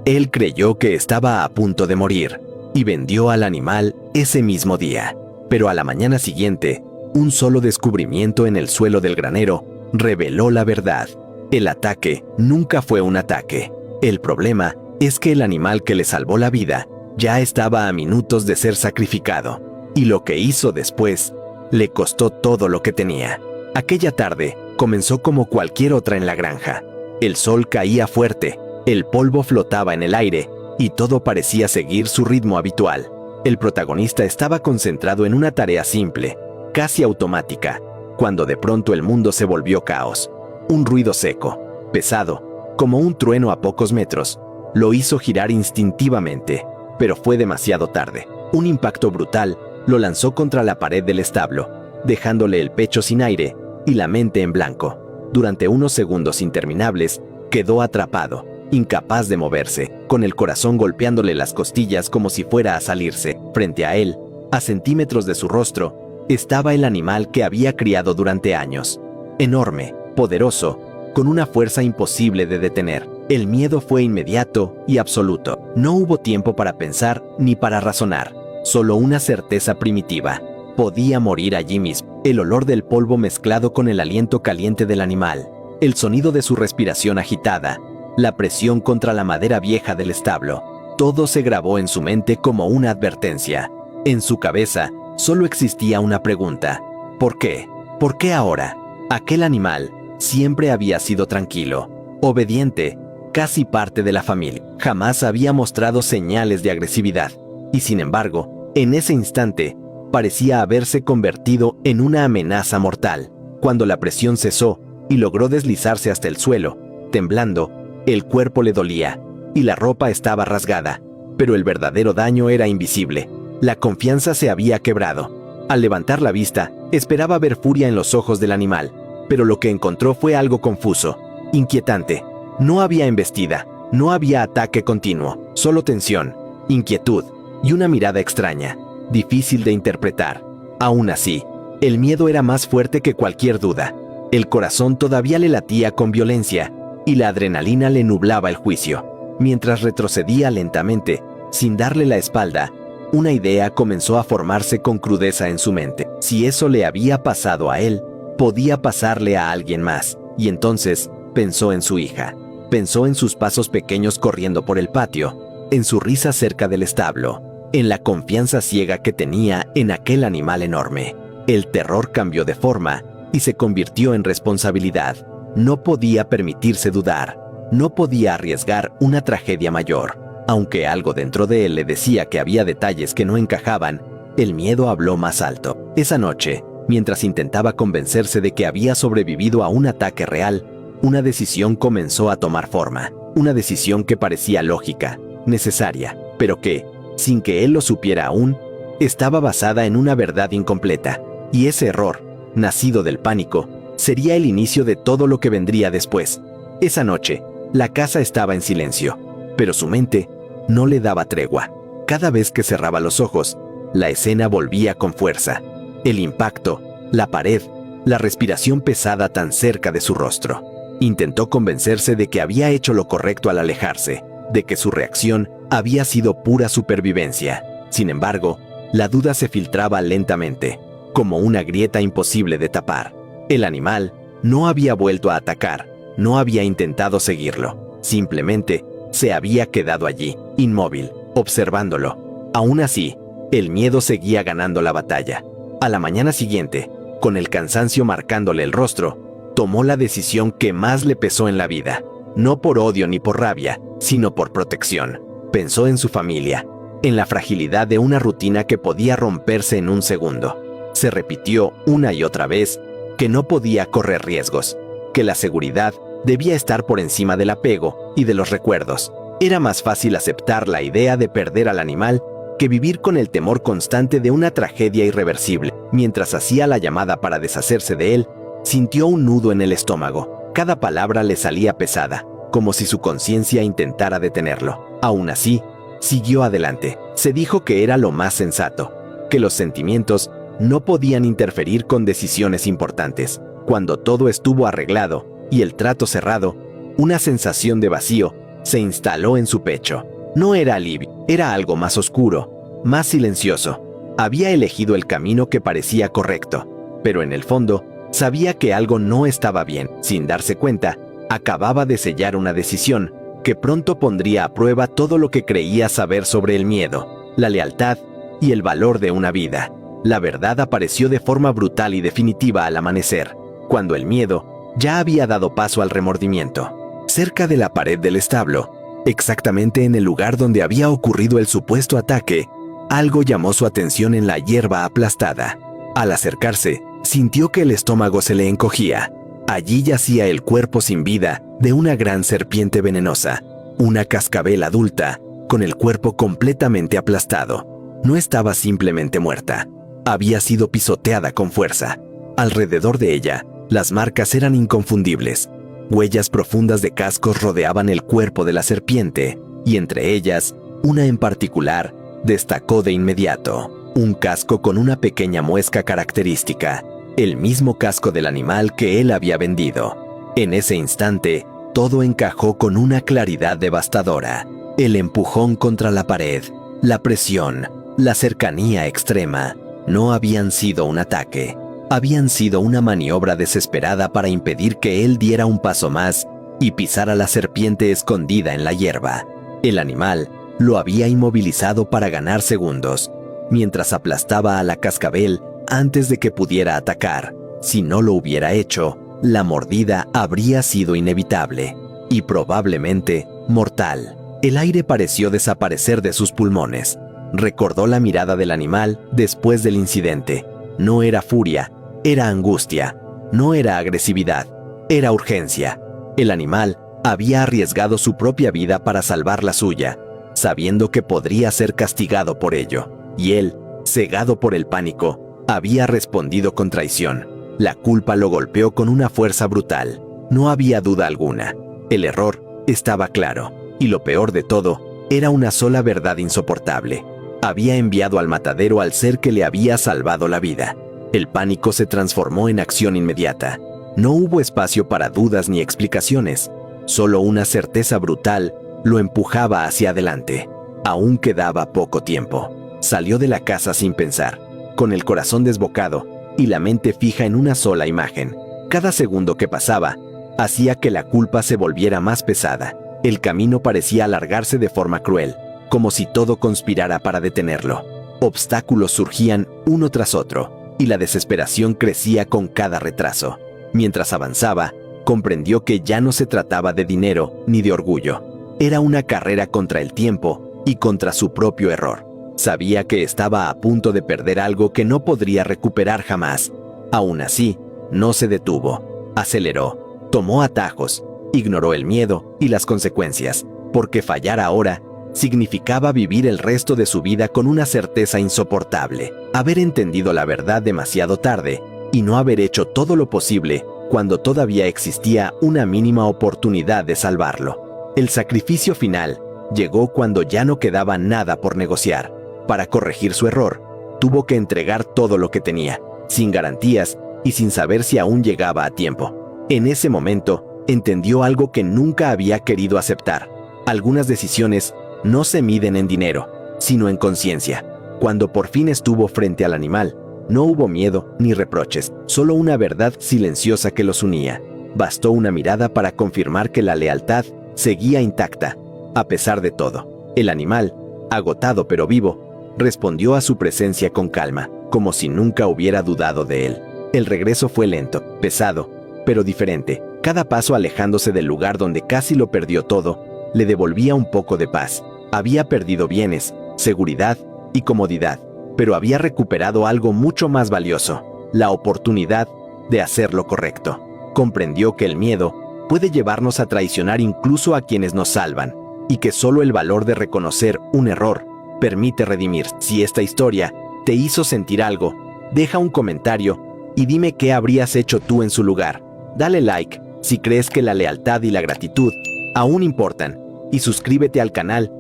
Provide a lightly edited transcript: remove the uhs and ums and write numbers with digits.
Él creyó que estaba a punto de morir y vendió al animal ese mismo día. Pero a la mañana siguiente, un solo descubrimiento en el suelo del granero reveló la verdad. El ataque nunca fue un ataque. El problema es que el animal que le salvó la vida ya estaba a minutos de ser sacrificado, y lo que hizo después le costó todo lo que tenía. Aquella tarde comenzó como cualquier otra en la granja. El sol caía fuerte, el polvo flotaba en el aire y todo parecía seguir su ritmo habitual. El protagonista estaba concentrado en una tarea simple, casi automática, cuando de pronto el mundo se volvió caos. Un ruido seco, pesado, como un trueno a pocos metros, lo hizo girar instintivamente, pero fue demasiado tarde. Un impacto brutal lo lanzó contra la pared del establo, dejándole el pecho sin aire y la mente en blanco. Durante unos segundos interminables, quedó atrapado, incapaz de moverse, con el corazón golpeándole las costillas como si fuera a salirse. Frente a él, a centímetros de su rostro, estaba el animal que había criado durante años. Enorme, poderoso, con una fuerza imposible de detener. El miedo fue inmediato y absoluto. No hubo tiempo para pensar ni para razonar, solo una certeza primitiva. Podía morir allí mismo. El olor del polvo mezclado con el aliento caliente del animal, el sonido de su respiración agitada, la presión contra la madera vieja del establo, todo se grabó en su mente como una advertencia. En su cabeza solo existía una pregunta: ¿por qué? ¿Por qué ahora? Aquel animal siempre había sido tranquilo, obediente, casi parte de la familia. Jamás había mostrado señales de agresividad, y sin embargo, en ese instante, parecía haberse convertido en una amenaza mortal. Cuando la presión cesó y logró deslizarse hasta el suelo, temblando, el cuerpo le dolía y la ropa estaba rasgada, pero el verdadero daño era invisible. La confianza se había quebrado. Al levantar la vista, esperaba ver furia en los ojos del animal, pero lo que encontró fue algo confuso, inquietante. No había embestida, no había ataque continuo, solo tensión, inquietud y una mirada extraña, difícil de interpretar. Aún así, el miedo era más fuerte que cualquier duda. El corazón todavía le latía con violencia y la adrenalina le nublaba el juicio. Mientras retrocedía lentamente, sin darle la espalda, una idea comenzó a formarse con crudeza en su mente. Si eso le había pasado a él, podía pasarle a alguien más. Y entonces pensó en su hija. Pensó en sus pasos pequeños corriendo por el patio, en su risa cerca del establo, en la confianza ciega que tenía en aquel animal enorme. El terror cambió de forma y se convirtió en responsabilidad. No podía permitirse dudar, no podía arriesgar una tragedia mayor. Aunque algo dentro de él le decía que había detalles que no encajaban, el miedo habló más alto. Esa noche, mientras intentaba convencerse de que había sobrevivido a un ataque real, una decisión comenzó a tomar forma. Una decisión que parecía lógica, necesaria, pero que, sin que él lo supiera aún, estaba basada en una verdad incompleta. Y ese error, nacido del pánico, sería el inicio de todo lo que vendría después. Esa noche, la casa estaba en silencio, pero su mente no le daba tregua. Cada vez que cerraba los ojos, la escena volvía con fuerza. El impacto, la pared, la respiración pesada tan cerca de su rostro. Intentó convencerse de que había hecho lo correcto al alejarse, de que su reacción había sido pura supervivencia. Sin embargo, la duda se filtraba lentamente, como una grieta imposible de tapar. El animal no había vuelto a atacar, no había intentado seguirlo, simplemente se había quedado allí, inmóvil, observándolo. Aún así, el miedo seguía ganando la batalla. A la mañana siguiente, con el cansancio marcándole el rostro, tomó la decisión que más le pesó en la vida, no por odio ni por rabia, sino por protección. Pensó en su familia, en la fragilidad de una rutina que podía romperse en un segundo. Se repitió una y otra vez que no podía correr riesgos, que la seguridad debía estar por encima del apego y de los recuerdos. Era más fácil aceptar la idea de perder al animal que vivir con el temor constante de una tragedia irreversible. Mientras hacía la llamada para deshacerse de él, sintió un nudo en el estómago. Cada palabra le salía pesada, como si su conciencia intentara detenerlo. Aún así, siguió adelante. Se dijo que era lo más sensato, que los sentimientos no podían interferir con decisiones importantes. Cuando todo estuvo arreglado y el trato cerrado, una sensación de vacío se instaló en su pecho. No era alivio, era algo más oscuro, más silencioso. Había elegido el camino que parecía correcto, pero en el fondo sabía que algo no estaba bien. Sin darse cuenta, acababa de sellar una decisión que pronto pondría a prueba todo lo que creía saber sobre el miedo, la lealtad y el valor de una vida. La verdad apareció de forma brutal y definitiva al amanecer, cuando el miedo ya había dado paso al remordimiento. Cerca de la pared del establo, exactamente en el lugar donde había ocurrido el supuesto ataque, algo llamó su atención en la hierba aplastada. Al acercarse, sintió que el estómago se le encogía. Allí yacía el cuerpo sin vida de una gran serpiente venenosa, una cascabel adulta, con el cuerpo completamente aplastado. No estaba simplemente muerta, había sido pisoteada con fuerza. Alrededor de ella, las marcas eran inconfundibles. Huellas profundas de cascos rodeaban el cuerpo de la serpiente, y entre ellas, una en particular, destacó de inmediato. Un casco con una pequeña muesca característica, el mismo casco del animal que él había vendido. En ese instante, todo encajó con una claridad devastadora. El empujón contra la pared, la presión, la cercanía extrema, no habían sido un ataque. Habían sido una maniobra desesperada para impedir que él diera un paso más y pisara a la serpiente escondida en la hierba. El animal lo había inmovilizado para ganar segundos, mientras aplastaba a la cascabel antes de que pudiera atacar. Si no lo hubiera hecho, la mordida habría sido inevitable y probablemente mortal. El aire pareció desaparecer de sus pulmones. Recordó la mirada del animal después del incidente. No era furia, era angustia. No era agresividad, era urgencia. El animal había arriesgado su propia vida para salvar la suya, sabiendo que podría ser castigado por ello. Y él, cegado por el pánico, había respondido con traición. La culpa lo golpeó con una fuerza brutal. No había duda alguna. El error estaba claro. Y lo peor de todo, era una sola verdad insoportable. Había enviado al matadero al ser que le había salvado la vida. El pánico se transformó en acción inmediata. No hubo espacio para dudas ni explicaciones. Solo una certeza brutal lo empujaba hacia adelante. Aún quedaba poco tiempo. Salió de la casa sin pensar, con el corazón desbocado y la mente fija en una sola imagen. Cada segundo que pasaba hacía que la culpa se volviera más pesada. El camino parecía alargarse de forma cruel, como si todo conspirara para detenerlo. Obstáculos surgían uno tras otro, y la desesperación crecía con cada retraso. Mientras avanzaba, comprendió que ya no se trataba de dinero ni de orgullo. Era una carrera contra el tiempo y contra su propio error. Sabía que estaba a punto de perder algo que no podría recuperar jamás. Aún así, no se detuvo. Aceleró, tomó atajos, ignoró el miedo y las consecuencias, porque fallar ahora significaba vivir el resto de su vida con una certeza insoportable. Haber entendido la verdad demasiado tarde y no haber hecho todo lo posible cuando todavía existía una mínima oportunidad de salvarlo. El sacrificio final llegó cuando ya no quedaba nada por negociar. Para corregir su error, tuvo que entregar todo lo que tenía, sin garantías y sin saber si aún llegaba a tiempo. En ese momento, entendió algo que nunca había querido aceptar. Algunas decisiones no se miden en dinero, sino en conciencia. Cuando por fin estuvo frente al animal, no hubo miedo ni reproches, solo una verdad silenciosa que los unía. Bastó una mirada para confirmar que la lealtad seguía intacta, a pesar de todo. El animal, agotado pero vivo, respondió a su presencia con calma, como si nunca hubiera dudado de él. El regreso fue lento, pesado, pero diferente. Cada paso alejándose del lugar donde casi lo perdió todo, le devolvía un poco de paz. Había perdido bienes, seguridad y comodidad, pero había recuperado algo mucho más valioso, la oportunidad de hacer lo correcto. Comprendió que el miedo puede llevarnos a traicionar incluso a quienes nos salvan, y que solo el valor de reconocer un error permite redimir. Si esta historia te hizo sentir algo, deja un comentario y dime qué habrías hecho tú en su lugar. Dale like si crees que la lealtad y la gratitud aún importan, y suscríbete al canal